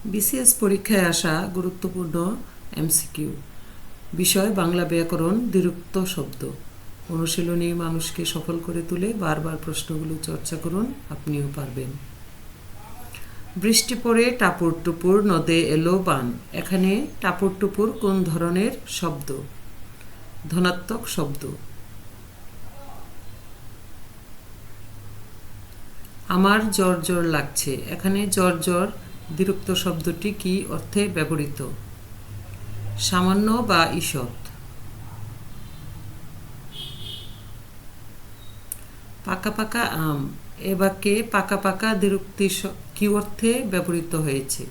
BCS পরীক্ষায় আসা গুরুত্বপূর্ণ এমসিকিউ। বিষয় বাংলা ব্যাকরণ, দ্বিরুক্ত শব্দ। অনুশীলনী মানুষকে সফল করে তুলে বারবার প্রশ্নগুলো চর্চা করুন, আপনিও পারবেন। বৃষ্টি পড়ে টাপুর টুপুর, নদে এলো বান। এখানে টাপুর টুপুর কোন ধরনের শব্দ? ধনাত্মক শব্দ। আমার জ্বর জ্বর লাগছে। এখানে জ্বর জ্বর দ্বিরুক্ত শব্দটি কি অর্থে ব্যবহৃত? সামান্য বা ঈষৎ। পাকা পাকা আম। এ বাক্যে পাকা পাকা দ্বিরুক্তি কি অর্থে ব্যবহৃত হয়েছে?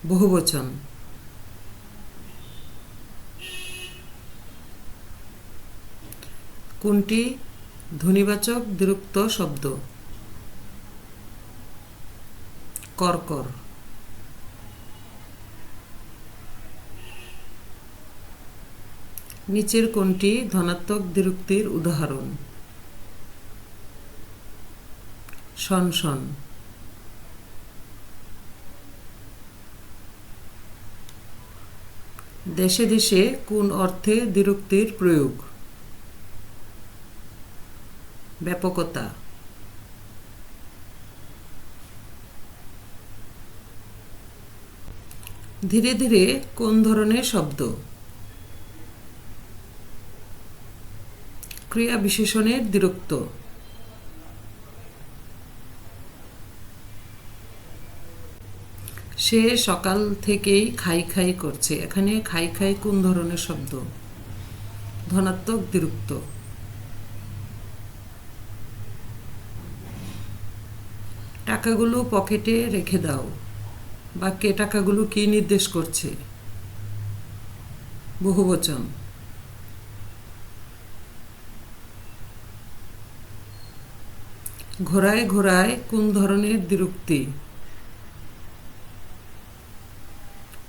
বহুবচন। কোনটি ধ্বনিবাচক দ্বিরুক্ত শব্দ? করকর। নিচের কোনটি ধনাত্মক দ্বিরুক্তির উদাহরণ? সনসন। দেশে দেশে কোন অর্থে দ্বিরুক্তির প্রয়োগ? ব্যাপকতা। ধীরে ধীরে কোন ধরনের শব্দ? ক্রিয়া বিশেষণের দ্বিরুক্ত। সে সকাল থেকেই খাই খাই করছে। এখানে খাই খাই কোন ধরনের শব্দ? ধনাত্মক দ্বিরুক্ত। টাকাগুলো পকেটে রেখে দাও। বাক্যে টাকাগুলো কি নির্দেশ করছে? বহুবচন। ঘোড়ায় ঘোড়ায় কোন ধরনের দ্বিরুক্তি?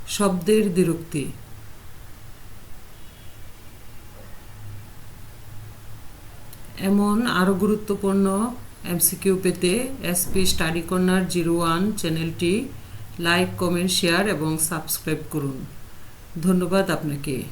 শব্দের দ্বিরুক্তি। এমন আরও গুরুত্বপূর্ণ এমসিকিউ পেতে এসপি স্টাডি কর্নার 01 চ্যানেলটি লাইক, কমেন্ট, শেয়ার এবং সাবস্ক্রাইব করুন। ধন্যবাদ আপনাকে।